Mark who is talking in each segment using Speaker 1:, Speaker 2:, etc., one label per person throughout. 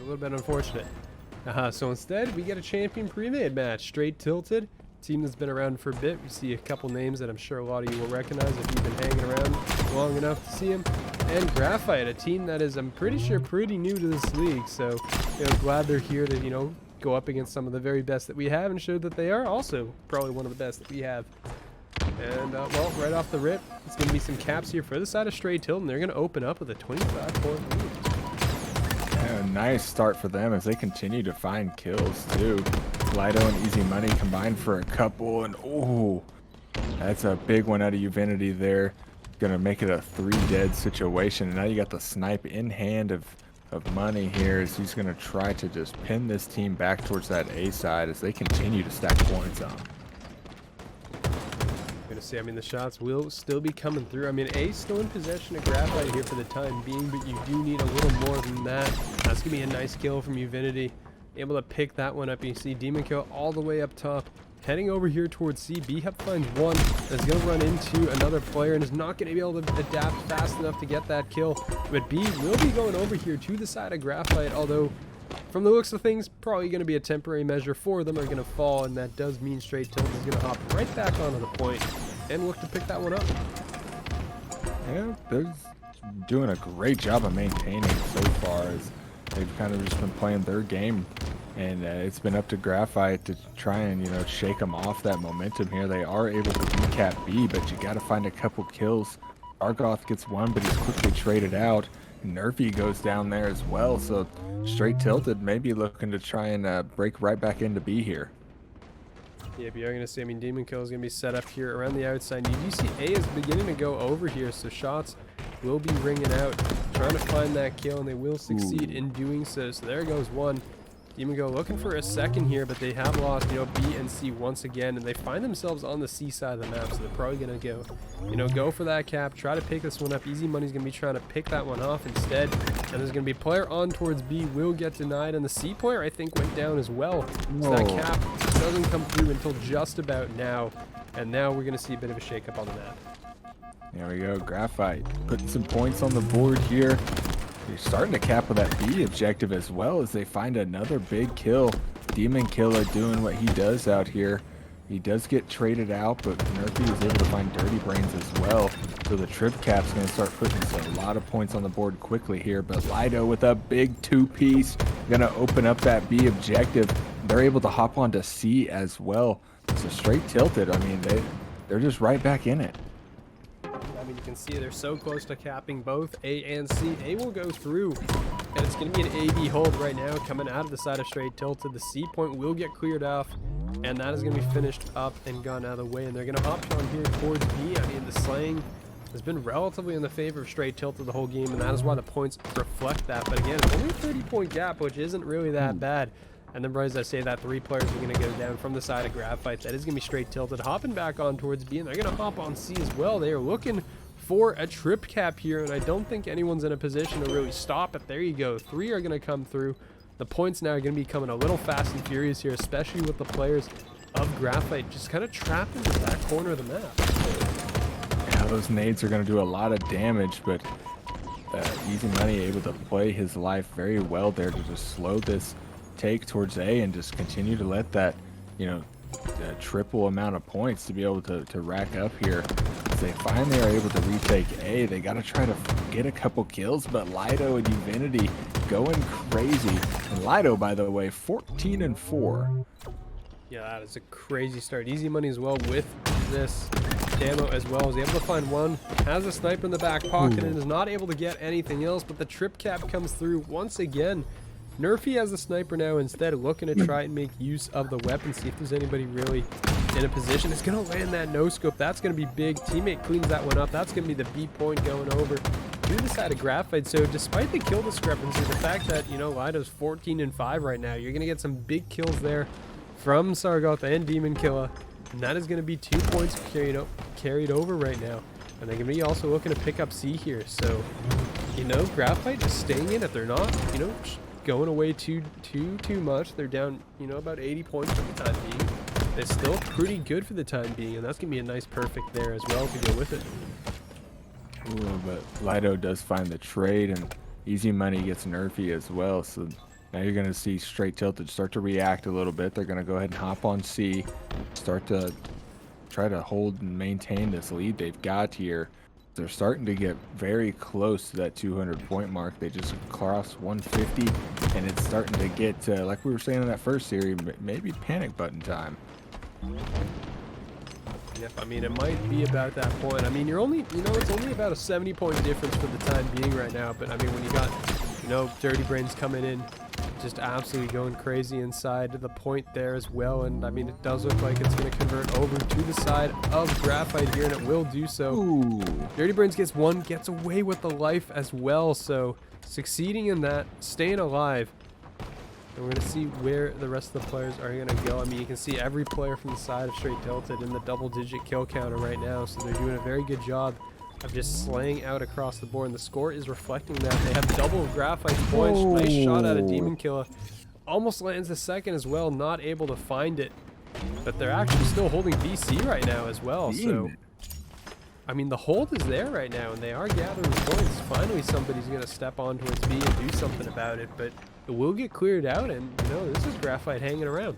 Speaker 1: little bit unfortunate. So instead, we get a Champion Premade match. Str8 Tilted, team that's been around for a bit. We see a couple names that I'm sure a lot of you will recognize if you've been hanging around long enough to see them. And Graphite, a team that is, I'm pretty sure, pretty new to this league. So, glad they're here to, go up against some of the very best that we have and show that they are also probably one of the best that we have. And, well, right off the rip, it's going to be some caps here for the side of Str8 Tilted, and they're going to open up with a 25-point lead.
Speaker 2: Yeah, nice start for them as they continue to find kills, too. Lido and Easy Money combined for a couple, and, oh, that's a big one out of Uvinity there. Going to make it a 3-dead situation, and now you got the snipe in hand of Money here as he's going to try to just pin this team back towards that A side as they continue to stack points on.
Speaker 1: Gonna see, the shots will still be coming through. A's still in possession of Graphite here for the time being, but you do need a little more than that. That's gonna be a nice kill from Uvinity, able to pick that one up. You see Demon Kill all the way up top, heading over here towards C. B-Hep finds one that's gonna run into another player and is not gonna be able to adapt fast enough to get that kill. But B will be going over here to the side of Graphite, although from the looks of things, probably going to be a temporary measure for them are going to fall, and that does mean Str8 Tilted is going to hop right back onto the point and look to pick that one up.
Speaker 2: Yeah, they're doing a great job of maintaining so far as they've kind of just been playing their game, and it's been up to Graphite to try and, shake them off that momentum here. They are able to recap B, but you got to find a couple kills. Argoth gets one, but he's quickly traded out. Nerfy goes down there as well, so Str8 Tilted maybe looking to try and break right back into B here.
Speaker 1: Yeah, but you're going to see, Demon Kill is going to be set up here around the outside. You do see A is beginning to go over here, so shots will be ringing out, trying to find that kill, and they will succeed in doing so. So there goes one. Demon Go looking for a second here, but they have lost, B and C once again, and they find themselves on the C side of the map, so they're probably going to go for that cap, try to pick this one up. Easy Money's going to be trying to pick that one off instead, and there's going to be player on towards B, will get denied, and the C player, I think, went down as well. So that cap doesn't come through until just about now, and now we're going to see a bit of a shakeup on the map.
Speaker 2: There we go, Graphite putting some points on the board here. They're starting to cap with that B objective as well as they find another big kill. Demon Killer doing what he does out here. He does get traded out, but Nerfy is able to find Dirty Brains as well. So the trip cap's going to start putting a lot of points on the board quickly here. But Lido with a big 2-piece, going to open up that B objective. They're able to hop onto C as well. So Str8 Tilted, they're just right back in it.
Speaker 1: You can see they're so close to capping both A and C. A will go through, and it's going to be an AB hold right now coming out of the side of Str8 Tilted. The C point will get cleared off, and that is going to be finished up and gone out of the way. And they're going to hop on here towards B. The slaying has been relatively in the favor of Str8 Tilted the whole game, and that is why the points reflect that. But again, it's only a 30-point gap, which isn't really that bad. And then, as I say, that 3 players are going to go down from the side of Graphite. That is going to be Str8 Tilted hopping back on towards B, and they're going to hop on C as well. They are looking for a trip cap here, and I don't think anyone's in a position to really stop it. There you go. 3 are going to come through. The points now are going to be coming a little fast and furious here, especially with the players of Graphite just kind of trapped into that corner of the map.
Speaker 2: Yeah, those nades are going to do a lot of damage, but Easy Money able to play his life very well there to just slow this take towards A and just continue to let that, triple amount of points to be able to rack up here. As they finally are able to retake A, they got to try to get a couple kills, but Lido and Uvinity going crazy. And Lido, by the way, 14-4.
Speaker 1: Yeah, that is a crazy start. Easy Money as well with this demo as well. Is able to find one, has a sniper in the back pocket, and is not able to get anything else, but the trip cap comes through once again. Nerfy has the sniper now instead, looking to try and make use of the weapon, see if there's anybody really in a position. It's going to land that no-scope. That's going to be big. Teammate cleans that one up. That's going to be the B point going over to the side of Graphite. So despite the kill discrepancy, the fact that, Lido's 14-5 right now, you're going to get some big kills there from Sargoth and Demon Killer. And that is going to be 2 points carried over right now. And they're going to be also looking to pick up C here. So, Graphite just staying in it. They're not, going away too much. They're down, about 80 points for the time being. It's still pretty good for the time being, and that's going to be a nice perfect there as well to go with it.
Speaker 2: Ooh, but Lido does find the trade, and Easy Money gets Nerfy as well, so Now you're going to see Str8 Tilted start to react a little bit. They're going to go ahead and hop on C, start to try to hold and maintain this lead they've got here. They're starting to get very close to that 200-point mark. They just crossed 150, and it's starting to get, like we were saying in that first series, maybe panic button time.
Speaker 1: Yep, I mean, it might be about that point. I mean, you're only, it's only about a 70-point difference for the time being right now. But, I mean, when you got, Dirty Brains coming in, just absolutely going crazy inside to the point there as well. And, I mean, it does look like it's going to convert over to the side of Graphite here, and it will do so.
Speaker 2: Ooh.
Speaker 1: Dirty Brains gets one, gets away with the life as well. So, succeeding in that, staying alive. And we're going to see where the rest of the players are going to go. I mean, you can see every player from the side of Str8 Tilted in the double-digit kill counter right now. So they're doing a very good job of just slaying out across the board. And the score is reflecting that. They have double Graphite points.
Speaker 2: Whoa.
Speaker 1: Nice shot out of Demon Killer. Almost lands the second as well. Not able to find it. But they're actually still holding BC right now as well. So, I mean, the hold is there right now. And they are gathering points. Finally, somebody's going to step on towards B and do something about it. But it will get cleared out, and this is Graphite hanging around.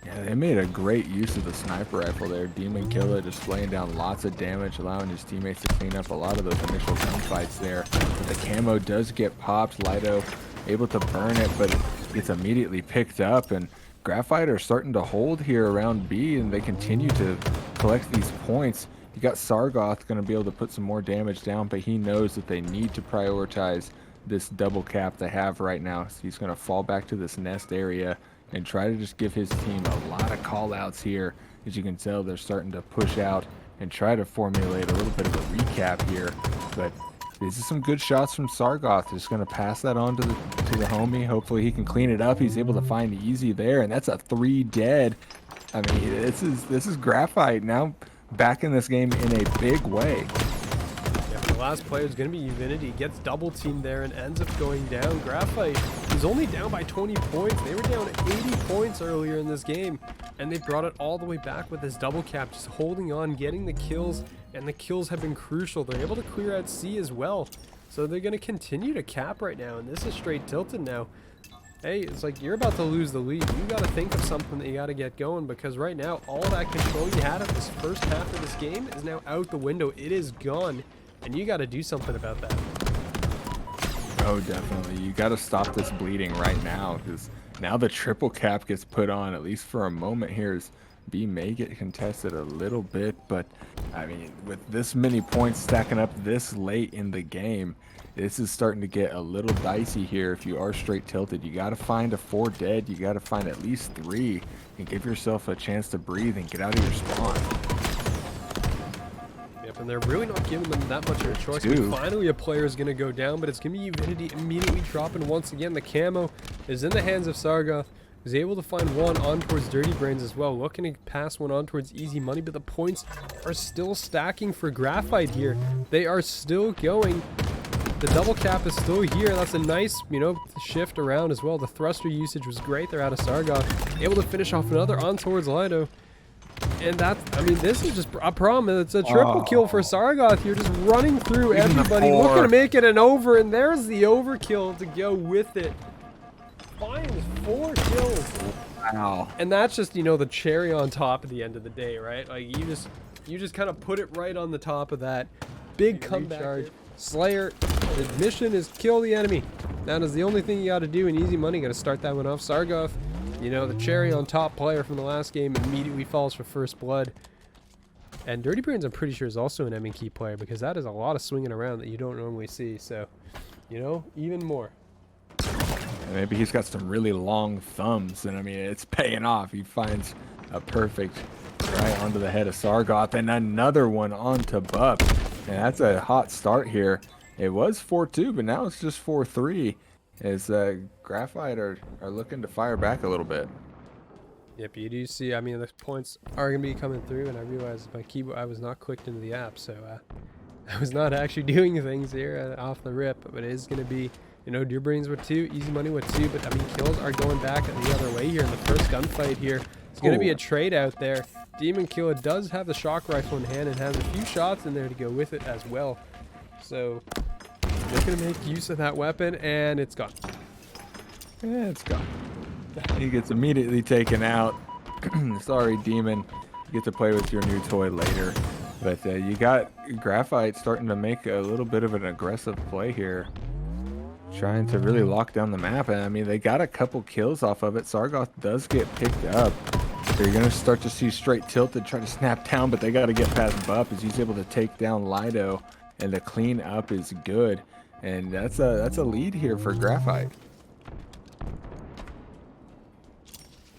Speaker 2: Yeah, they made a great use of the sniper rifle there. Demon Killer just laying down lots of damage, allowing his teammates to clean up a lot of those initial gunfights there. The camo does get popped. Lido able to burn it, but it gets immediately picked up, and Graphite are starting to hold here around B, and they continue to collect these points. You got Sargoth going to be able to put some more damage down, but he knows that they need to prioritize this double cap they have right now. So he's going to fall back to this nest area and try to just give his team a lot of call outs here. As you can tell, they're starting to push out and try to formulate a little bit of a recap here. But these are some good shots from Sargoth. Just going to pass that on to the homie. Hopefully he can clean it up. He's able to find Easy there, and that's a 3 dead. I mean, this is Graphite now back in this game in a big way.
Speaker 1: The last player is going to be Uvinity. Gets double teamed there and ends up going down. Graphite is only down by 20 points. They were down 80 points earlier in this game, and they brought it all the way back with this double cap, just holding on, getting the kills, and the kills have been crucial. They're able to clear out C as well, so they're going to continue to cap right now, and this is Str8 Tilted now. Hey, it's like you're about to lose the lead. You got to think of something that you got to get going, because right now, all that control you had of this first half of this game is now out the window. It is gone. And you got to do something about that.
Speaker 2: Oh, definitely. You got to stop this bleeding right now, because now the triple cap gets put on, at least for a moment here, as B may get contested a little bit. But, I mean, with this many points stacking up this late in the game, this is starting to get a little dicey here. If you are Str8 Tilted, you got to find a 4 dead. You got to find at least 3 and give yourself a chance to breathe and get out of your spawn.
Speaker 1: And they're really not giving them that much of a choice. I mean, finally, a player is going to go down, but it's going to be Uvinity immediately dropping once again. The camo is in the hands of Sargoth. He's able to find one on towards Dirty Brains as well, looking to pass one on towards Easy Money, but the points are still stacking for Graphite here. They are still going. The double cap is still here. That's a nice, shift around as well. The thruster usage was great. They're out of Sargoth. Able to finish off another on towards Lido. And that's, I mean, this is just a problem. It's a triple kill for Sargoth here, just running through everybody, looking to make it an over, and there's the overkill to go with it. Finds 4 kills.
Speaker 2: Wow.
Speaker 1: And that's just, the cherry on top at the end of the day, right? Like, you just kind of put it right on the top of that. Big comeback charge. Slayer, the mission is kill the enemy. That is the only thing you got to do in Easy Money. Got to start that one off. Sargoth, the cherry on top player from the last game, immediately falls for first blood. And Dirty Brains, I'm pretty sure, is also an M&Key player, because that is a lot of swinging around that you don't normally see. So, even more.
Speaker 2: Maybe he's got some really long thumbs, and I mean, it's paying off. He finds a perfect right onto the head of Sargoth, and another one onto Bup. And that's a hot start here. It was 4-2, but now it's just 4-3. As Graphite are looking to fire back a little bit.
Speaker 1: Yep, you do see, I mean, the points are going to be coming through, and I realized my keyboard, I was not clicked into the app, so I was not actually doing things here off the rip, but it is going to be, Dirty Brains with 2, Easy Money with 2, but I mean, kills are going back the other way here in the first gunfight here. It's going to be a trade out there. Demon Killer does have the shock rifle in hand and has a few shots in there to go with it as well. So they're going to make use of that weapon, and it's gone.
Speaker 2: Yeah, it's gone. He gets immediately taken out. Sorry, Demon. You get to play with your new toy later. But you got Graphite starting to make a little bit of an aggressive play here. Trying to really lock down the map. And I mean, they got a couple kills off of it. Sargoth does get picked up. So you're going to start to see Str8 Tilted try to snap down, but they got to get past Buff as he's able to take down Lido. And the clean up is good. And that's a lead here for Graphite.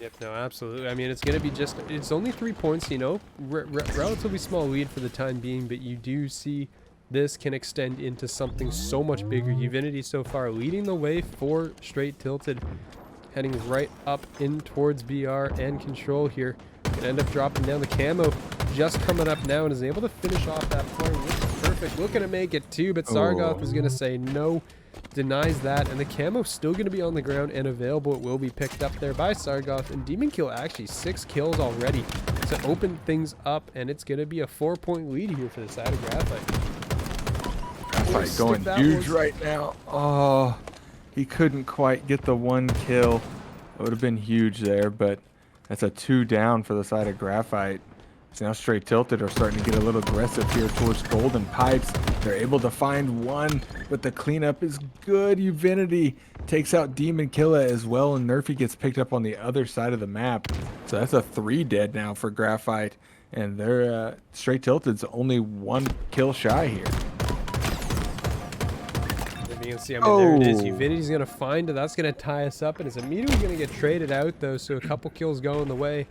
Speaker 1: Yep, no, absolutely. I mean, it's going to be it's only 3 points, you know, relatively small lead for the time being, but you do see this can extend into something so much bigger. Uvinity so far leading the way for Str8 Tilted, heading right up in towards BR and control here. Can end up dropping down the camo, just coming up now and is able to finish off that point, which is perfect. Looking to make it too, but Sargoth is going to say no. Denies that, and the camo's still going to be on the ground and available. It will be picked up there by Sargoth, and Demon Kill actually 6 kills already to open things up, and it's going to be a 4-point lead here for the side of Graphite.
Speaker 2: Graphite going huge right now. Oh, he couldn't quite get the 1 kill. It would have been huge there, but that's a 2 down for the side of Graphite. So now Str8 Tilted are starting to get a little aggressive here towards Golden Pipes. They're able to find 1, but the cleanup is good. Uvinity takes out Demon Killa as well, and Nerfy gets picked up on the other side of the map. So that's a 3 dead now for Graphite, and they're Str8 Tilted's only 1 kill shy here.
Speaker 1: You can see, I mean, there it is. Uvinity's going to find it. That's going to tie us up, and it's immediately going to get traded out, though, so a couple kills going the way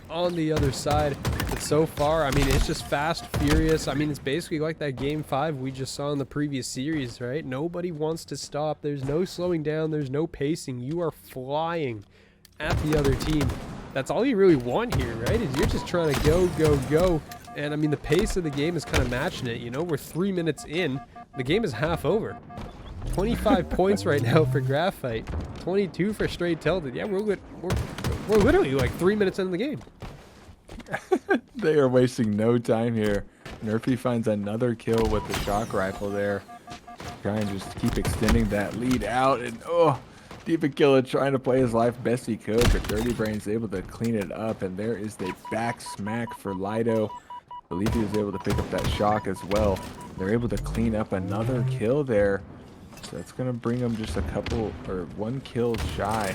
Speaker 1: on the other side. But so far, I mean, it's just fast, furious. I mean, it's basically like that game 5 we just saw in the previous series, right? Nobody wants to stop. There's no slowing down. There's no pacing. You are flying at the other team. That's all you really want here, right? Is you're just trying to go, go, go. And I mean, the pace of the game is kind of matching it. You know, we're 3 minutes in. The game is half over. 25 points right now for Graphite. 22 for Str8 Tilted. Yeah, we're literally like 3 minutes into the game.
Speaker 2: They are wasting no time here. Nerfy finds another kill with the shock rifle there. Try and just keep extending that lead out. And Demon Killa trying to play his life best he could, but Dirty Brain's able to clean it up. And there is the back smack for Lido. I believe he was able to pick up that shock as well. They're able to clean up another kill there. So that's going to bring them just a couple, or 1 kill shy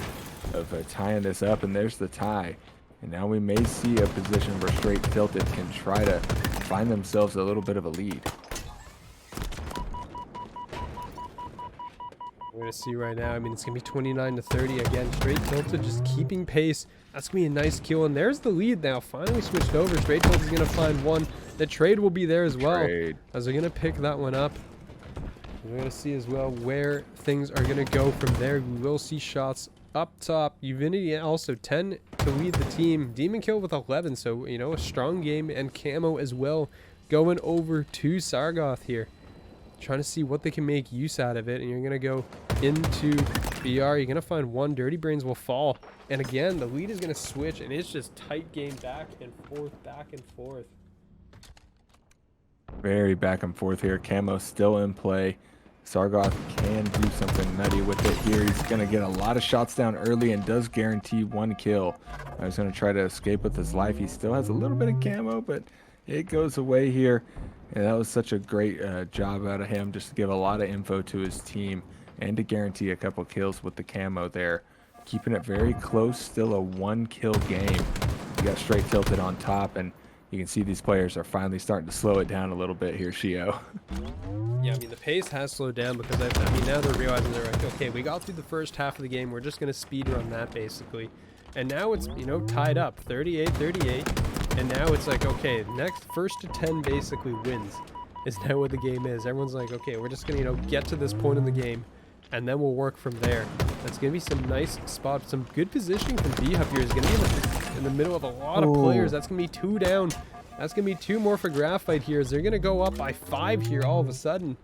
Speaker 2: of tying this up. And there's the tie. And now we may see a position where Str8 Tilted can try to find themselves a little bit of a lead.
Speaker 1: We're going to see right now, I mean, it's going to be 29-30 again. Str8 Tilted just keeping pace. That's going to be a nice kill. And there's the lead now. Finally switched over. Str8 Tilted is going to find 1. The trade will be there as well. As they're going to pick that one up. We're going to see as well where things are going to go from there. We will see shots up top. Uvinity also 10 to lead the team. Demon Kill with 11. So, you know, a strong game, and Camo as well going over to Sargoth here. Trying to see what they can make use out of it. And you're going to go into BR. You're going to find 1. Dirty Brains will fall. And again, the lead is going to switch, and it's just tight game back and forth, back and forth.
Speaker 2: Very back and forth here. Camo still in play. Sargoth can do something nutty with it here. He's going to get a lot of shots down early and does guarantee 1 kill. He's going to try to escape with his life. He still has a little bit of camo, but it goes away here. And that was such a great job out of him, just to give a lot of info to his team and to guarantee a couple kills with the camo there. Keeping it very close, still a 1 kill game. You got Str8 Tilted on top, and you can see these players are finally starting to slow it down a little bit here, Shio.
Speaker 1: Yeah, I mean, the pace has slowed down because, I mean, now they're realizing they're like, okay, we got through the first half of the game. We're just going to speed run that, basically. And now it's, you know, tied up, 38-38. And now it's like, okay, next first to 10 basically wins is now what the game is. Everyone's like, okay, we're just going to, you know, get to this point in the game, and then we'll work from there. That's going to be some nice spots, some good positioning from B-Hub here. It's going to be in the middle of a lot of players. That's going to be 2 down. That's going to be 2 more for Graphite here, as they're going to go up by 5 here all of a sudden.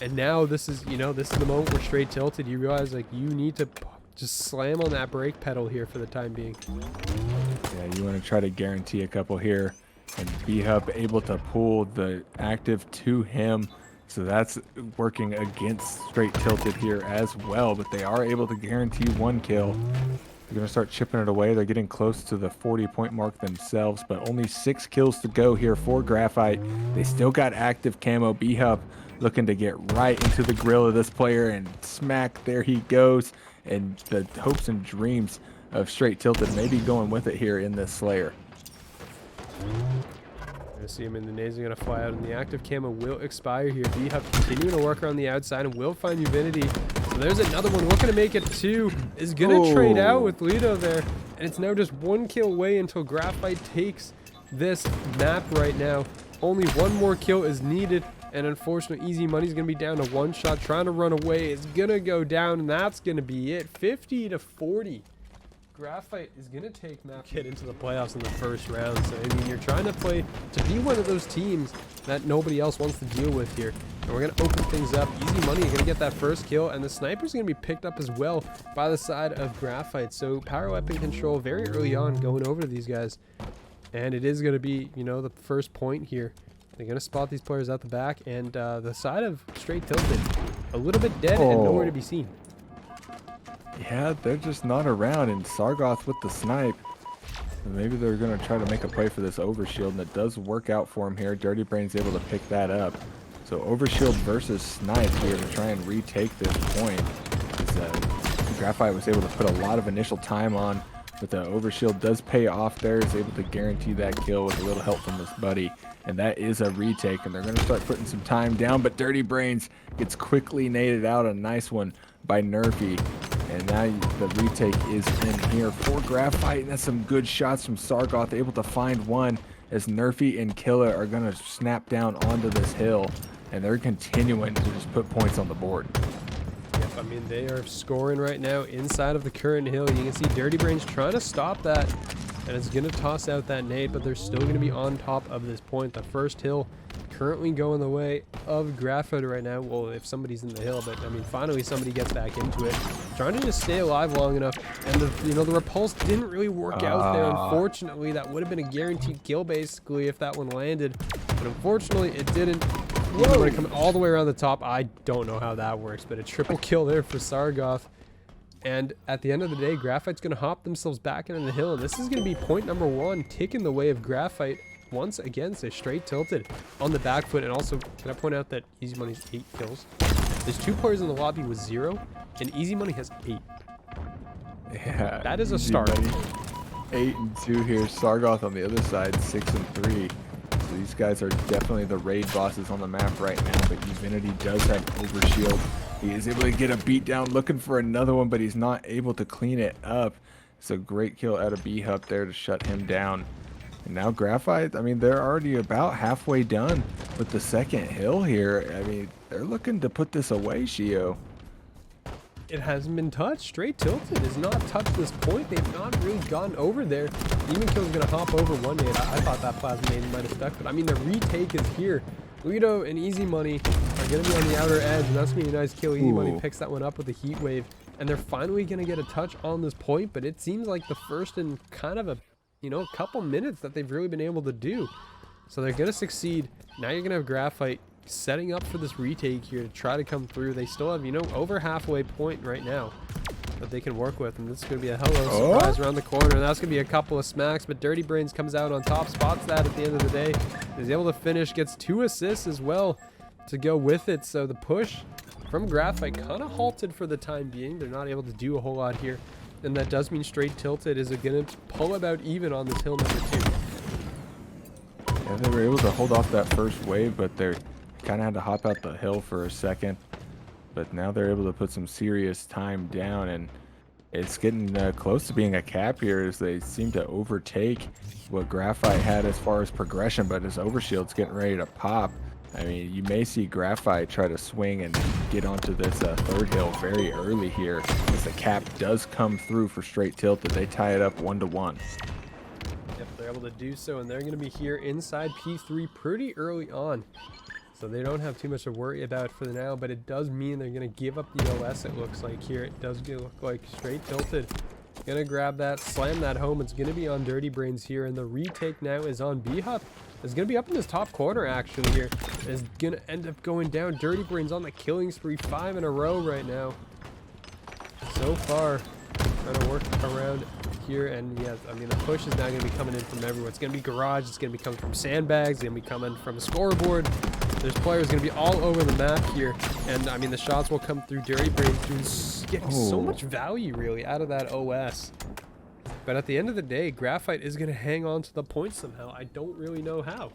Speaker 1: And now this is, you know, this is the moment where Str8 Tilted, you realize, like, you need to just slam on that brake pedal here for the time being.
Speaker 2: Yeah, you want to try to guarantee a couple here. And B-Hub able to pull the active to him. So that's working against Str8 Tilted here as well, but they are able to guarantee 1 kill. They're going to start chipping it away. They're getting close to the 40-point mark themselves, but only 6 kills to go here for Graphite. They still got active camo. B-Hub looking to get right into the grill of this player, and smack, there he goes. And the hopes and dreams of Str8 Tilted may be going with it here in this Slayer.
Speaker 1: Gonna see him in the nades are gonna fly out, and the active camo will expire here. B-Hub continuing to work around the outside and will find Uvinity. So there's another one looking to make it 2. Is gonna trade out with Lido there, and it's now just 1 kill away until Graphite takes this map right now. Only 1 more kill is needed, and unfortunately Easy Money's gonna be down to 1 shot. Trying to run away is gonna go down, and that's gonna be it. 50 to 40. Graphite is going to take map get into the playoffs in the first round. So, I mean, you're trying to play to be one of those teams that nobody else wants to deal with here. And we're going to open things up. Easy Money going to get that first kill, and the sniper's going to be picked up as well by the side of Graphite. So, power weapon control very early on going over to these guys. And it is going to be, you know, the first point here. They're going to spot these players out the back, and the side of Str8 Tilted a little bit dead and nowhere to be seen.
Speaker 2: Yeah, they're just not around, and Sargoth with the snipe. Maybe they're going to try to make a play for this overshield, and it does work out for him here. Dirty Brain's able to pick that up. So overshield versus snipe here to try and retake this point. Graphite was able to put a lot of initial time on, but the overshield does pay off there. Is able to guarantee that kill with a little help from his buddy. And that is a retake, and they're going to start putting some time down, but Dirty Brains gets quickly naded out. A nice one by Nerfy. And now the retake is in here for Graphite, and that's some good shots from Sargoth, able to find one as Nerfy and Killa are going to snap down onto this hill, and they're continuing to just put points on the board.
Speaker 1: Yep, I mean, they are scoring right now inside of the current hill. You can see Dirty Brains trying to stop that, and it's going to toss out that nade, but they're still going to be on top of this point. The first hill currently going the way of Graphite right now. Well, if somebody's in the hill, but I mean, finally somebody gets back into it, trying to just stay alive long enough. And the repulse didn't really work out there. Unfortunately, that would have been a guaranteed kill basically if that one landed, but unfortunately it didn't. Even when it comes all the way around the top, I don't know how that works, but a triple kill there for Sargoth. And at the end of the day, Graphite's going to hop themselves back into the hill, and this is going to be point number 1, taking the way of Graphite once again. So Str8 Tilted on the back foot. And also, can I point out that Easy Money's 8 kills? There's 2 players in the lobby with 0, and Easy Money has 8.
Speaker 2: Yeah,
Speaker 1: that is a start.
Speaker 2: 8 and 2 here. Sargoth on the other side, 6 and 3. So these guys are definitely the raid bosses on the map right now, but Uvinity does have overshield. He is able to get a beat down, looking for another one, but he's not able to clean it up. So great kill out of B-Hub there to shut him down. And now Graphite, I mean, they're already about halfway done with the second hill here. I mean, they're looking to put this away, Shio.
Speaker 1: It hasn't been touched. Str8 Tilted has not touched this point. They've not really gone over there. Demon Kill's going to hop over one nade. I thought that plasma nade might have stuck, but I mean, the retake is here. Lido and Easy Money are going to be on the outer edge, and that's going to be a nice kill. Easy Money picks that one up with a heat wave, and they're finally going to get a touch on this point, but it seems like the first in kind of a, you know, a couple minutes that they've really been able to do. So they're going to succeed. Now you're going to have Graphite setting up for this retake here to try to come through. They still have, you know, over halfway point right now that they can work with, and this is going to be a hello surprise around the corner, and that's going to be a couple of smacks, but Dirty Brains comes out on top, spots that at the end of the day, is able to finish, gets 2 assists as well to go with it. So the push from Graphite kind of halted for the time being. They're not able to do a whole lot here, and that does mean Str8 Tilted is going to pull about even on this hill number 2.
Speaker 2: Yeah, they were able to hold off that first wave, but they're kind of had to hop out the hill for a second. But now they're able to put some serious time down, and it's getting close to being a cap here as they seem to overtake what Graphite had as far as progression, but his overshield's getting ready to pop. I mean, you may see Graphite try to swing and get onto this third hill very early here as the cap does come through for Str8 Tilted. They tie it up 1-1.
Speaker 1: Yep, they're able to do so, and they're going to be here inside P3 pretty early on. So they don't have too much to worry about for now, but it does mean they're going to give up the OS, it looks like here. It does look like Str8 Tilted Gonna grab that, slam that home. It's gonna be on Dirty Brains here, and the retake now is on B-Hup. It's gonna be up in this top corner actually here. Is gonna end up going down. Dirty Brains on the killing spree, 5 in a row right now. So far, trying to work around here, and yes, I mean the push is now gonna be coming in from everywhere. It's gonna be garage, it's gonna be coming from sandbags, it's gonna be coming from a scoreboard. There's players gonna be all over the map here, and I mean the shots will come through. Dirty Brains getting so much value really out of that OS. But at the end of the day, Graphite is going to hang on to the points somehow. I don't really know how.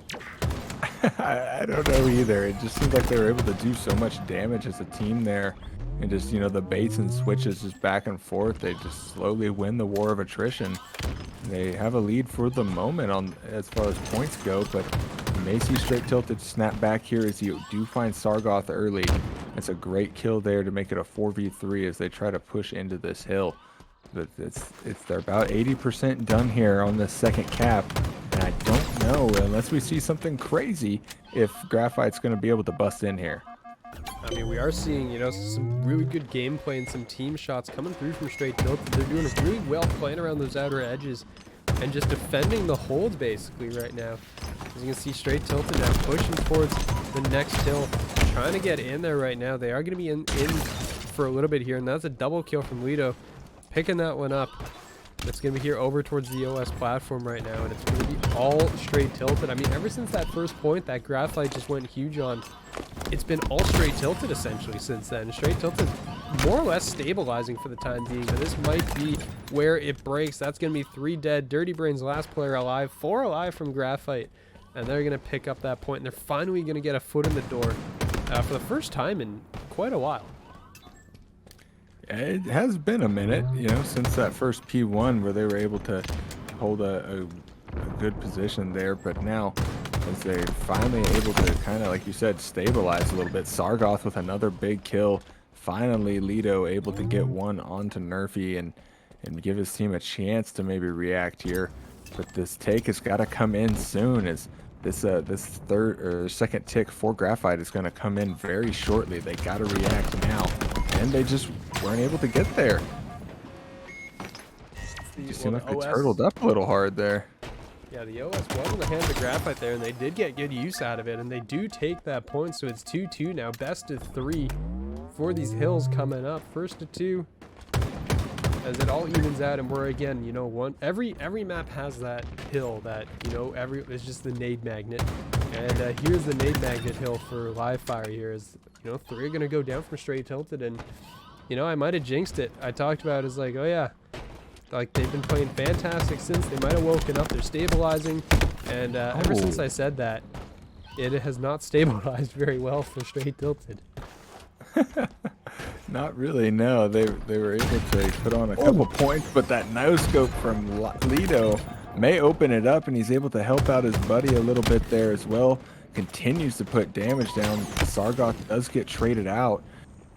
Speaker 2: I don't know either. It just seems like they were able to do so much damage as a team there. And just, you know, the baits and switches just back and forth. They just slowly win the war of attrition. They have a lead for the moment on as far as points go, but you may see Str8 Tilted snap back here as you do find Sargoth early. It's a great kill there to make it a 4v3 as they try to push into this hill. But they're about 80% done here on this second cap, and I don't know, unless we see something crazy, if Graphite's going to be able to bust in here.
Speaker 1: I mean, we are seeing, you know, some really good gameplay and some team shots coming through from Str8 Tilted. They're doing really well playing around those outer edges and just defending the holds basically right now. As you can see, Str8 Tilted now pushing towards the next hill, trying to get in there right now. They are going to be in for a little bit here, and that's a double kill from Lido. Picking that one up. It's going to be here over towards the OS platform right now, and it's going to be all Str8 Tilted. I mean, ever since that first point that Graphite just went huge on, it's been all Str8 Tilted essentially since then. Str8 Tilted more or less stabilizing for the time being, but this might be where it breaks. That's going to be 3 dead. Dirty Brains last player alive, 4 alive from Graphite, and they're going to pick up that point, and they're finally going to get a foot in the door for the first time in quite a while.
Speaker 2: It has been a minute, you know, since that first P1 where they were able to hold a good position there, but now as they're finally able to kind of, like you said, stabilize a little bit. Sargoth with another big kill. Finally, Lido able to get one onto Nerfy and give his team a chance to maybe react here. But this take has got to come in soon, as this third or second tick for Graphite is going to come in very shortly. They got to react now, and they just weren't able to get there. Just seemed like they turtled up a little hard there.
Speaker 1: Yeah, the OS was in the hands of Graphite there, and they did get good use out of it, and they do take that point, so it's 2-2 now. Best of 3 for these hills coming up. First to 2, as it all evens out, and we're again, you know, every map has that hill that, you know, it's just the nade magnet, and here's the nade magnet hill for live fire here. Is, you know, 3 are gonna go down from Str8 Tilted, and you know, I might have jinxed it. I talked about it as like, oh yeah, like they've been playing fantastic since. They might have woken up. They're stabilizing, and ever since I said that, it has not stabilized very well for Str8 Tilted.
Speaker 2: Not really, no. They were able to put on a couple points, but that no scope from Lido may open it up, and he's able to help out his buddy a little bit there as well. Continues to put damage down. Sargoth does get traded out,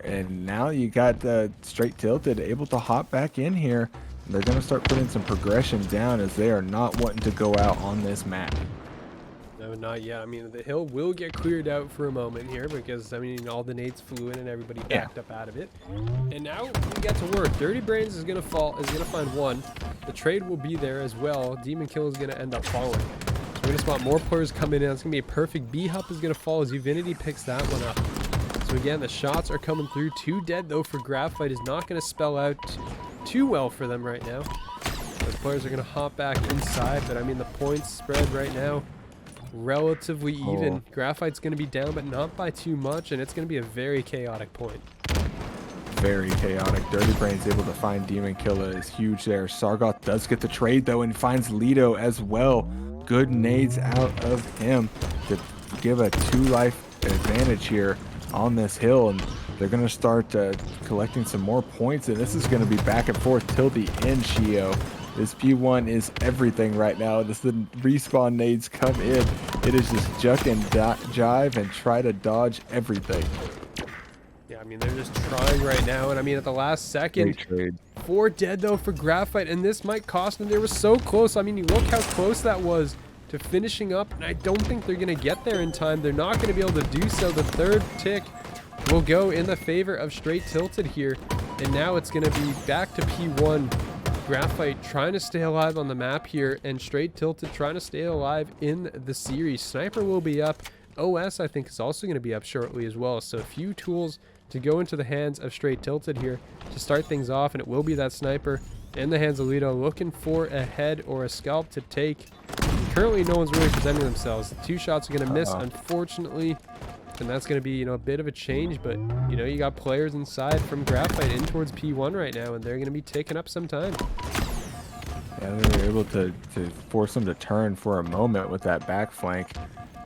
Speaker 2: and now you got Str8 Tilted able to hop back in here. They're going to start putting some progression down, as they are not wanting to go out on this map.
Speaker 1: No, not yet. I mean, the hill will get cleared out for a moment here because, I mean, all the nades flew in and everybody backed up out of it. And now we get to work. Dirty Brains is going to find one. The trade will be there as well. Demon Kill is going to end up falling. So we're going to spot more players coming in. It's going to be a perfect. B-Hup is going to fall as Uvinity picks that one up. So again, the shots are coming through. 2 dead, though, for Graphite is not going to spell out too well for them right now. Those players are going to hop back inside, but I mean, the points spread right now relatively even. Graphite's going to be down, but not by too much, and it's going to be a very chaotic point.
Speaker 2: Very chaotic. Dirty Brains able to find Demon Killer is huge there. Sargoth does get the trade though, and finds Lido as well. Good nades out of him to give a 2-life advantage here on this hill, and they're going to start collecting some more points, and this is going to be back and forth till the end, Shio. This P1 is everything right now. As the respawn nades come in, it is just juck and jive and try to dodge everything.
Speaker 1: Yeah, I mean, they're just trying right now, and I mean, at the last second, 4 dead though for Graphite, and this might cost them. They were so close. I mean, you look how close that was to finishing up, and I don't think they're going to get there in time. They're not going to be able to do so. The third tick will go in the favor of Str8 Tilted here, and now it's going to be back to P1 Graphite trying to stay alive on the map here, and Str8 Tilted trying to stay alive in the series. Sniper will be up. OS, I think, is also going to be up shortly as well. So a few tools to go into the hands of Str8 Tilted here to start things off, and it will be that sniper in the hands of Lido, looking for a head or a scalp to take. Currently, no one's really presenting themselves. The 2 shots are going to miss, unfortunately, and that's going to be, you know, a bit of a change. But, you know, you got players inside from Graphite in towards P1 right now, and they're going to be taking up some time.
Speaker 2: Yeah, they were able to force them to turn for a moment with that back flank,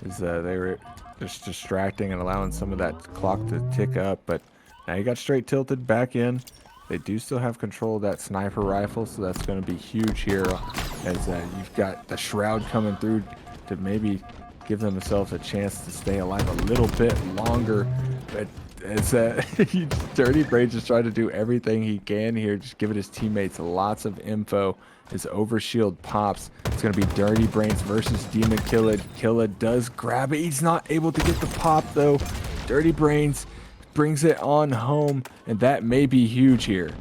Speaker 2: as they were just distracting and allowing some of that clock to tick up. But now you got Str8 Tilted back in. They do still have control of that sniper rifle, so that's going to be huge here, as you've got the Shroud coming through to maybe give themselves a chance to stay alive a little bit longer. But as Dirty Brains just trying to do everything he can here, just giving his teammates lots of info. His overshield pops. It's going to be Dirty Brains versus Demon Killa. Killa does grab it. He's not able to get the pop, though. Dirty Brains brings it on home, and that may be huge here.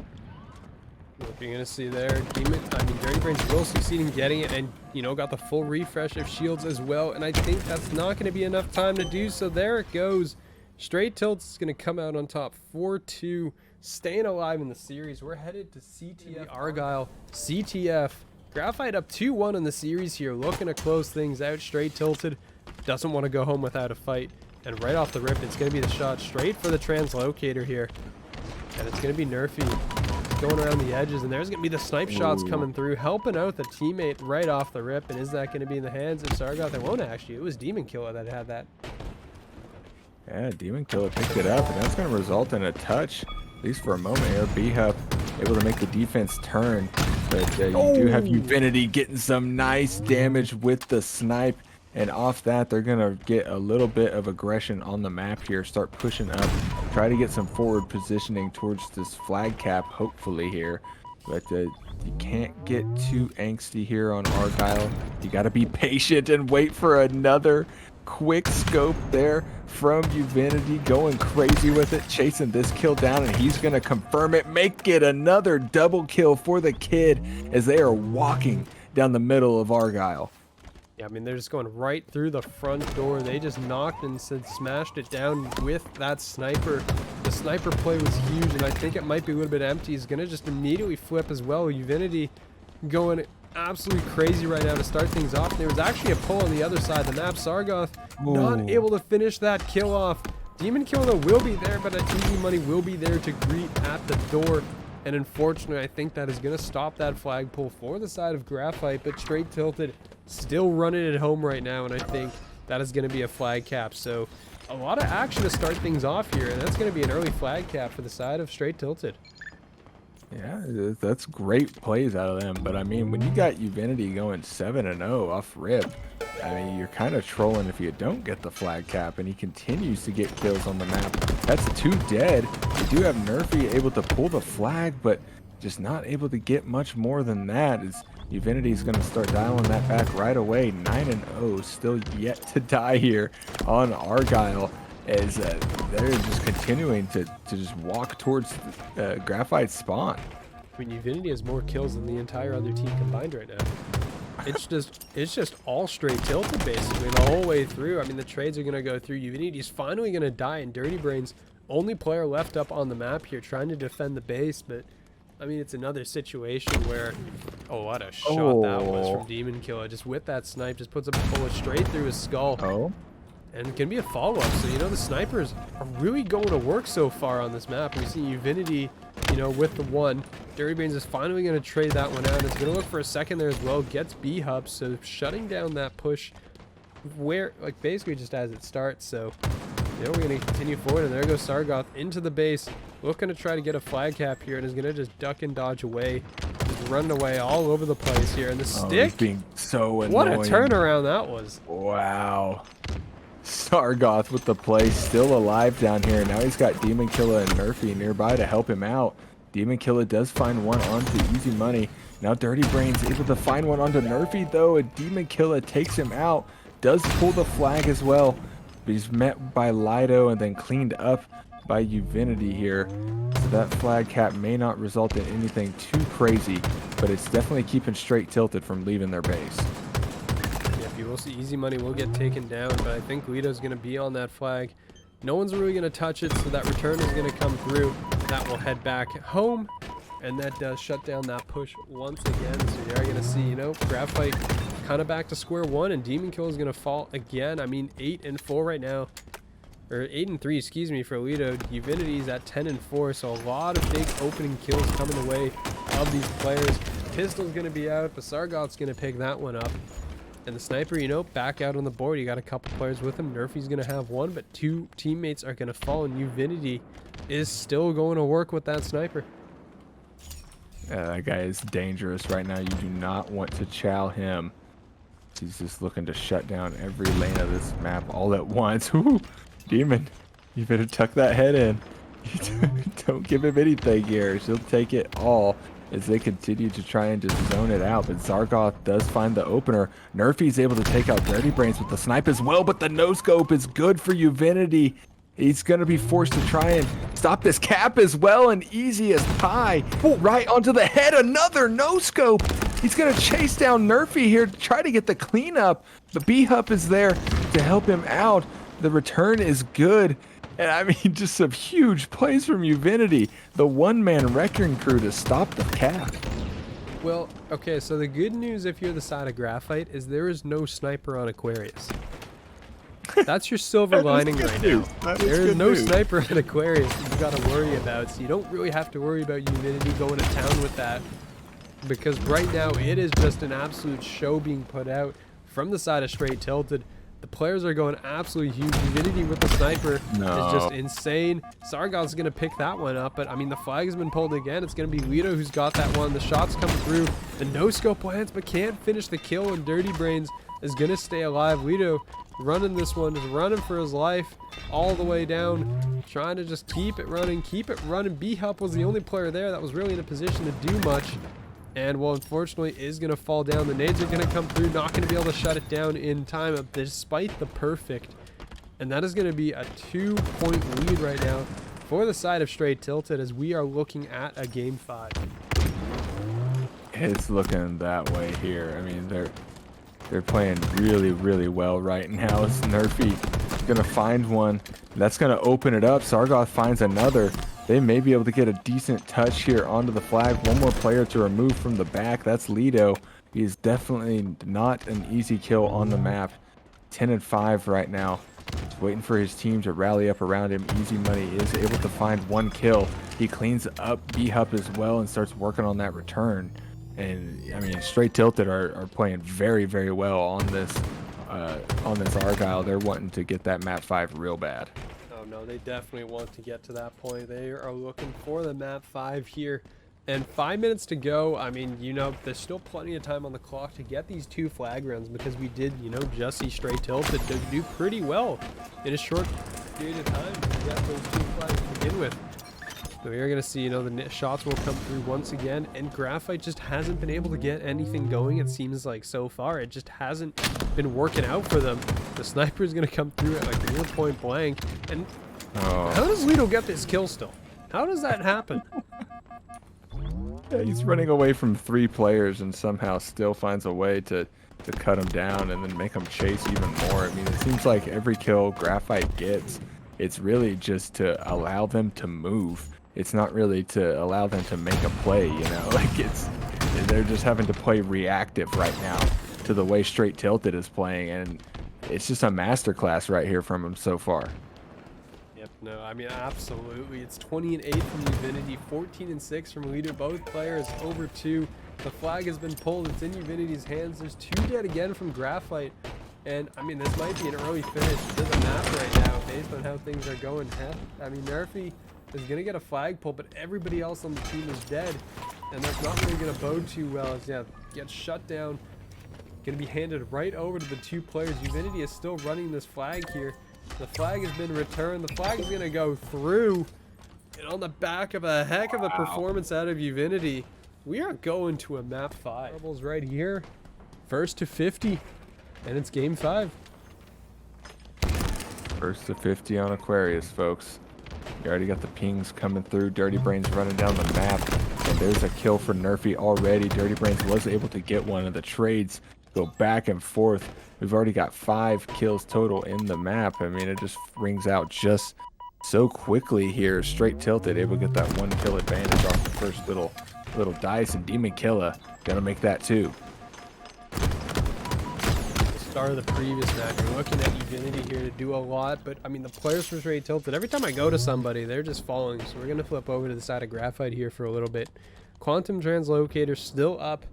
Speaker 1: What you're going to see there, Dirty Brains will succeed in getting it, and, you know, got the full refresh of shields as well, and I think that's not going to be enough time to do so. There it goes. Str8 Tilted is going to come out on top 4-2, staying alive in the series. We're headed to CTF Argyle. CTF. Graphite up 2-1 in the series here, looking to close things out. Str8 Tilted doesn't want to go home without a fight. And right off the rip, it's going to be the shot straight for the translocator here. And it's going to be Nerfy going around the edges. And there's going to be the snipe shots coming through, helping out the teammate right off the rip. And is that going to be in the hands of Sargoth? It won't actually. It was Demon Killa that had that.
Speaker 2: Yeah, Demon Killa picked it up, and that's going to result in a touch, at least for a moment here. B-Hup able to make the defense turn. But you do have Uvinity getting some nice damage with the snipe. And off that, they're going to get a little bit of aggression on the map here, start pushing up, try to get some forward positioning towards this flag cap, hopefully here. But you can't get too angsty here on Argyle. You got to be patient and wait for another quick scope there from Uvinity, going crazy with it, chasing this kill down, and he's going to confirm it, make it another double kill for the kid as they are walking down the middle of Argyle.
Speaker 1: Yeah, I mean, they're just going right through the front door. They just knocked and smashed it down with that sniper. The sniper play was huge, and I think it might be a little bit empty. He's going to just immediately flip as well. Uvinity going absolutely crazy right now to start things off. There was actually a pull on the other side of the map. Sargoth not able to finish that kill off. Demon Killa will be there, but Easy Money will be there to greet at the door. And unfortunately, I think that is going to stop that flag pull for the side of Graphite, but Str8 Tilted still running it home right now, and I think that is going to be a flag cap. So a lot of action to start things off here, and that's going to be an early flag cap for the side of Str8 Tilted.
Speaker 2: Yeah, that's great plays out of them. But I mean, when you got Uvinity going 7-0 off rip, I mean, you're kind of trolling if you don't get the flag cap, and he continues to get kills on the map. That's 2 dead. You do have Nerfy able to pull the flag, but just not able to get much more than that. As Uvinity is going to start dialing that back right away. 9-0, still yet to die here on Argyle, as they're just continuing to just walk towards Graphite's spawn.
Speaker 1: I mean, Uvinity has more kills than the entire other team combined right now. It's just all Str8 Tilted basically the whole way through. I mean, the trades are going to go through. Uvinity's finally going to die, and Dirty Brains, only player left up on the map here, trying to defend the base. But I mean, it's another situation where, oh, what a shot that was from Demon Killa. Just with that snipe, just puts a bullet straight through his skull. And it can be a follow-up. So, you know, the snipers are really going to work so far on this map. We see Uvinity, you know, with the 1. Dirty Brains is finally going to trade that one out. It's going to look for a second there as well. Gets B-Hub, so shutting down that push where, like, basically just as it starts. So, you know, we're going to continue forward. And there goes Sargoth into the base, looking to try to get a flag cap here, and is going to just duck and dodge away. Just running away all over the place here. And the stick,
Speaker 2: being so annoying.
Speaker 1: What a turnaround that was.
Speaker 2: Wow. Sargoth with the play, still alive down here. Now he's got Demon Killa and Nerfy nearby to help him out. Demon Killa does find one onto Easy Money. Now Dirty Brains able to find one onto Nerfy, though, and Demon Killa takes him out. Does pull the flag as well, but he's met by Lido and then cleaned up by Uvinity here. So that flag cap may not result in anything too crazy but it's definitely keeping Str8 Tilted from leaving their base.
Speaker 1: Yep, you will see Easy Money will get taken down, but I think Lido's going to be on that flag. No one's really going to touch it, so that return is going to come through. That will head back home, and that does shut down that push once again. So you are going to see, you know, Graphite kind of back to square one, and Demon Kill is going to fall again. I mean, 8-4 right now. Or 8-3, excuse me, for Lido. Divinity's at 10-4, so a lot of big opening kills coming the way of these players. Pistol's going to be out, but Sargoth's going to pick that one up. And the sniper, you know, back out on the board. You got a couple players with him. Nerfy's going to have one, but two teammates are going to fall, and Divinity is still going to work with that sniper.
Speaker 2: That guy is dangerous right now. You do not want to chow him. He's just looking to shut down every lane of this map all at once. Woo! Demon, you better tuck that head in. Don't give him anything here. She'll take it all as they continue to try and just zone it out. But Sargoth does find the opener. Nerfy's able to take out Dirty Brains with the snipe as well, but the no-scope is good for Divinity. He's going to be forced to try and stop this cap as well, and easy as pie. Right onto the head, another no-scope. He's going to chase down Nerfy here to try to get the cleanup. The B-Hup is there to help him out. The return is good. And I mean, just some huge plays from Divinity. The one-man wrecking crew to stop the cap.
Speaker 1: Well, okay, so the good news if you're the side of Graphite is there is no sniper on Aquarius. That's your silver lining right now. There is no sniper on Aquarius that you got to worry about, so you don't really have to worry about Divinity going to town with that. Because right now, it is just an absolute show being put out from the side of Str8 Tilted. The players are going absolutely huge. Divinity with the sniper is just insane. Sargoth's going to pick that one up, but I mean, the flag has been pulled again. It's going to be Lido who's got that one. The shots come through. The no-scope lands, but can't finish the kill, and Dirty Brains is going to stay alive. Lido running this one, just running for his life all the way down, trying to just keep it running, B-Hup was the only player there that was really in a position to do much. And, well, unfortunately, is going to fall down. The nades are going to come through. Not going to be able to shut it down in time, despite the perfect. And that is going to be a 2-point lead right now for the side of Str8 Tilted as we are looking at a Game 5.
Speaker 2: It's looking that way here. I mean, they're playing really, really well right now. It's Nerfy going to find one. That's going to open it up. Sargoth finds another. They may be able to get a decent touch here onto the flag. One more player to remove from the back. That's Lido. He's definitely not an easy kill on the map. 10-5 right now. Just waiting for his team to rally up around him. Easy Money is able to find one kill. He cleans up B-Hup as well and starts working on that return. And I mean, Str8 Tilted are playing very, very well on this Argyle. They're wanting to get that map 5 real bad.
Speaker 1: No, they definitely want to get to that point. They are looking for the map 5 here. And 5 minutes to go. I mean, you know, there's still plenty of time on the clock to get these 2 flag rounds because we did, you know, just see Str8 Tilted to do pretty well in a short period of time to get those 2 flags to begin with. So we are going to see, you know, the shots will come through once again, and Graphite just hasn't been able to get anything going, it seems like, so far. It just hasn't been working out for them. The sniper is going to come through at, like, near point blank, and how does Lido get this kill still? How does that happen?
Speaker 2: Yeah, he's running away from 3 players and somehow still finds a way to cut him down and then make him chase even more. I mean, it seems like every kill Graphite gets, it's really just to allow them to move. It's not really to allow them to make a play, you know, like they're just having to play reactive right now to the way Str8 Tilted is playing, and it's just a masterclass right here from him so far.
Speaker 1: Yep, no, I mean, absolutely. It's 20-8 from Divinity, 14-6 from Lido. Both players over 2. The flag has been pulled. It's in Divinity's hands. There's 2 dead again from Graphite. And, I mean, this might be an early finish to the map right now based on how things are going. I mean, Nerfy is going to get a flag pull, but everybody else on the team is dead. And that's not really going to bode too well as, yeah, gets shut down. Going to be handed right over to the 2 players. Divinity is still running this flag here. The flag has been returned. The flag is going to go through. And on the back of a heck of a performance out of Divinity, we are going to a map 5. Rebels right here. First to 50. And it's Game 5.
Speaker 2: First to 50 on Aquarius, folks. You already got the pings coming through. Dirty Brains running down the map. And There's a kill for Nerfy already. Dirty Brains was able to get one of the trades. Go back and forth. We've already got 5 kills total in the map. I mean, it just rings out just so quickly here. Str8 Tilted able to get that 1 kill advantage off the first little dice, and Demon Killer gonna make that too.
Speaker 1: Start of the previous match, you're looking at Divinity here to do a lot, but I mean the players for Str8 Tilted, every time I go to somebody, they're just falling. So we're gonna flip over to the side of Graphite here for a little bit. Quantum Translocator still up.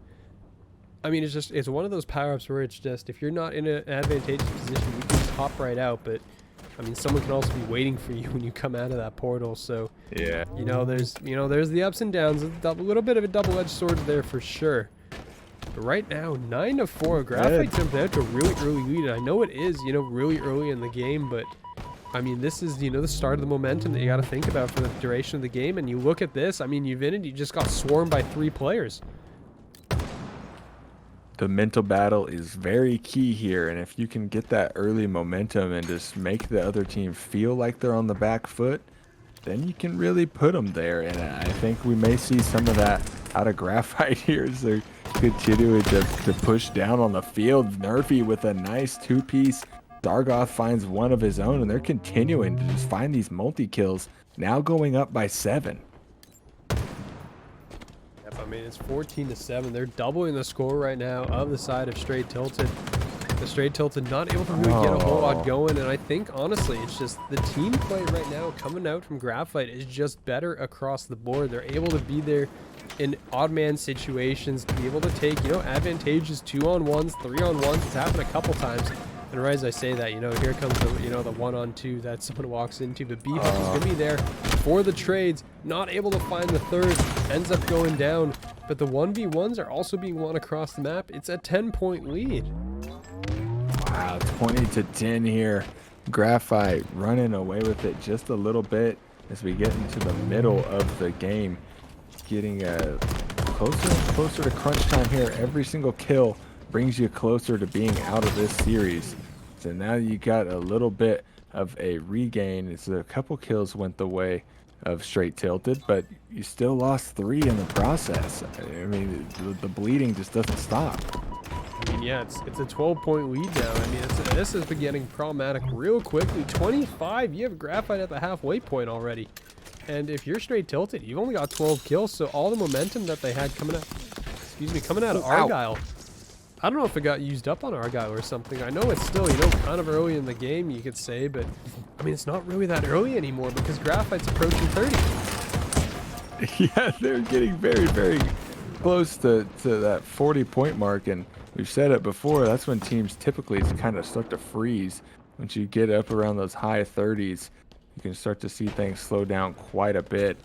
Speaker 1: I mean, it's one of those power-ups where it's just, if you're not in an advantageous position, you can just hop right out, but I mean, someone can also be waiting for you when you come out of that portal. So
Speaker 2: yeah,
Speaker 1: there's the ups and downs, a little bit of a double-edged sword there for sure. But right now, 9-4, Graphite jumped out to a really early lead. I know it is, really early in the game, but I mean, this is, the start of the momentum that you got to think about for the duration of the game. And you look at this, I mean, Divinity just got swarmed by 3 players.
Speaker 2: The mental battle is very key here, and if you can get that early momentum and just make the other team feel like they're on the back foot, then you can really put them there. And I think we may see some of that out of Graphite here as they're continuing to push down on the field. Nerfy with a nice 2-piece. Dargoth finds one of his own, and they're continuing to just find these multi-kills, now going up by 7.
Speaker 1: I mean, it's 14-7. They're doubling the score right now of the side of Str8 Tilted. The Str8 Tilted not able to really get a whole lot going, and I think, honestly, it's just the team play right now coming out from Graphite is just better across the board. They're able to be there in odd man situations, be able to take, advantageous 2-on-1s, 3-on-1s. It's happened a couple times. And right as I say that, here comes the, the 1-on-2 that someone walks into. But Beef is going to be there for the trades. Not able to find the third. Ends up going down. But the 1v1s are also being won across the map. It's a 10-point lead.
Speaker 2: Wow, 20-10 here. Graphite running away with it just a little bit as we get into the middle of the game. Getting closer and closer to crunch time here. Every single kill brings you closer to being out of this series. So now you got a little bit of a regain. It's a couple kills went the way of Str8 Tilted, but you still lost 3 in the process. I mean, the bleeding just doesn't stop.
Speaker 1: I mean, yeah, it's a 12-point lead now. I mean, this has been getting problematic real quickly. 25, you have Graphite at the halfway point already. And if you're Str8 Tilted, you've only got 12 kills, so all the momentum that they had coming out of Argyle, I don't know if it got used up on Argyle or something. I know it's still, kind of early in the game, you could say, but I mean, it's not really that early anymore because Graphite's approaching 30.
Speaker 2: Yeah, they're getting very, very close to that 40-point mark, and we've said it before, that's when teams typically kind of start to freeze. Once you get up around those high 30s, you can start to see things slow down quite a bit.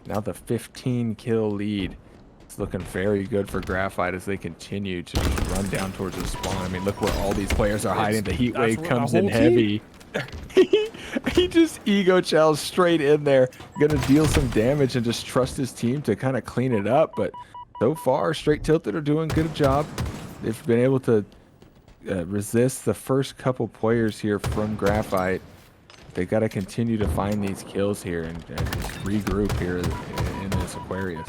Speaker 2: Now the 15-kill lead. It's looking very good for Graphite as they continue to just run down towards the spawn. I mean, look where all these players are hiding. The heat wave comes in heavy. He just ego chows straight in there. Gonna deal some damage and just trust his team to kind of clean it up. But so far, Str8 Tilted are doing a good job. They've been able to resist the first couple players here from Graphite. They got to continue to find these kills here and just regroup here in this Aquarius.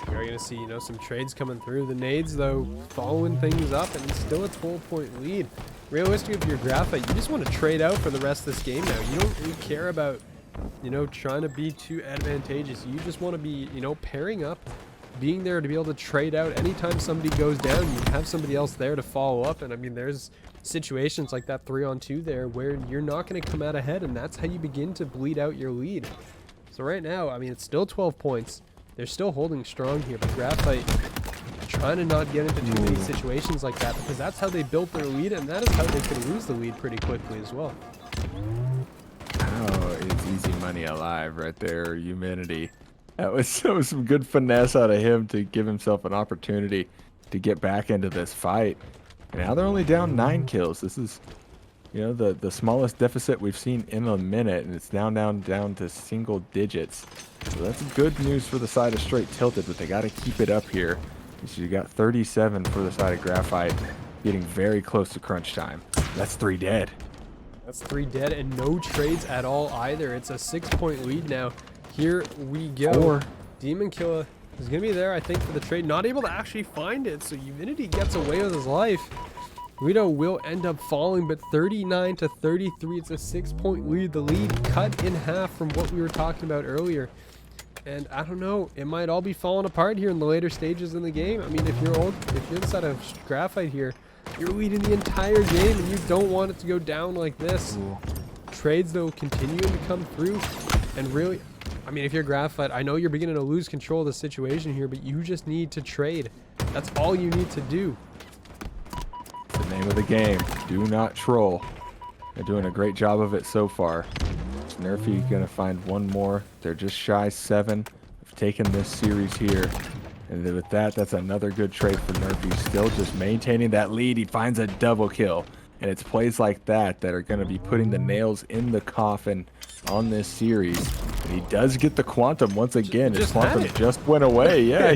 Speaker 1: You're going to see, some trades coming through. The nades, though, following things up, and it's still a 12-point lead. Realistically, if you're Graphite, you just want to trade out for the rest of this game now. You don't really care about, trying to be too advantageous. You just want to be, pairing up, being there to be able to trade out. Anytime somebody goes down, you have somebody else there to follow up. And, I mean, there's situations like that 3-on-2 there where you're not going to come out ahead, and that's how you begin to bleed out your lead. So right now, I mean, it's still 12 points. They're still holding strong here, but Graphite trying to not get into too many situations like that because that's how they built their lead, and that is how they can lose the lead pretty quickly as well.
Speaker 2: Oh, it's easy money alive right there, Humanity. That was some good finesse out of him to give himself an opportunity to get back into this fight. And now they're only down 9 kills. This is, the smallest deficit we've seen in a minute, and it's down to single digits. So that's good news for the side of Str8 Tilted, but they got to keep it up here. So you got 37 for the side of Graphite, getting very close to crunch time. That's 3 dead.
Speaker 1: That's 3 dead and no trades at all either. It's a 6-point lead now. Here we go. Demon Killer is going to be there, I think, for the trade. Not able to actually find it, so Unity gets away with his life. Guido will end up falling, but 39 to 33. It's a 6-point lead. The lead cut in half from what we were talking about earlier. And I don't know, it might all be falling apart here in the later stages in the game. I mean, if you're inside of Graphite here, you're leading the entire game and you don't want it to go down like this. Ooh. Trades, though, continuing to come through. And really, I mean, if you're Graphite, I know you're beginning to lose control of the situation here, but you just need to trade. That's all you need to do.
Speaker 2: The name of the game, do not troll. They're doing a great job of it so far. Nerfy gonna find one more. They're just shy 7 of taking this series here. And then with that, that's another good trade for Nerfy. Still just maintaining that lead. He finds a double kill. And it's plays like that that are going to be putting the nails in the coffin on this series. And he does get the Quantum once again. His Quantum just went away. Yeah,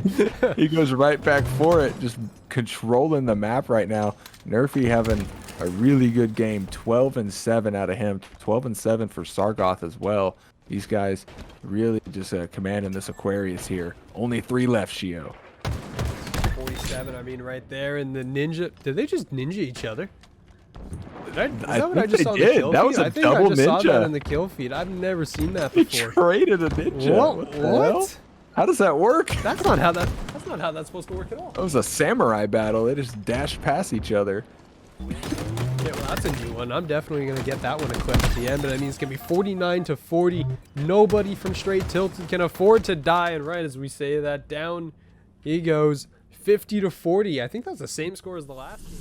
Speaker 2: he goes right back for it. Just controlling the map right now. Nerfy having a really good game. 12-7 out of him. 12-7 for Sargoth as well. These guys really just commanding this Aquarius here. Only 3 left, Shio.
Speaker 1: 47, I mean, right there. And the ninja, did they just ninja each other? Is that
Speaker 2: I
Speaker 1: what I just saw in the kill
Speaker 2: That
Speaker 1: feed?
Speaker 2: was a
Speaker 1: I think
Speaker 2: double
Speaker 1: I just saw
Speaker 2: ninja.
Speaker 1: that in the kill feed. I've never seen that before.
Speaker 2: He traded a ninja. What? How does that work?
Speaker 1: That's not how that's supposed to work at all.
Speaker 2: That was a samurai battle. They just dashed past each other.
Speaker 1: Yeah, well, that's a new one. I'm definitely going to get that one equipped at the end, but that means it's going to be 49 to 40. Nobody from Str8 Tilted can afford to die, and right as we say that, down he goes 50 to 40. I think that's the same score as the last game.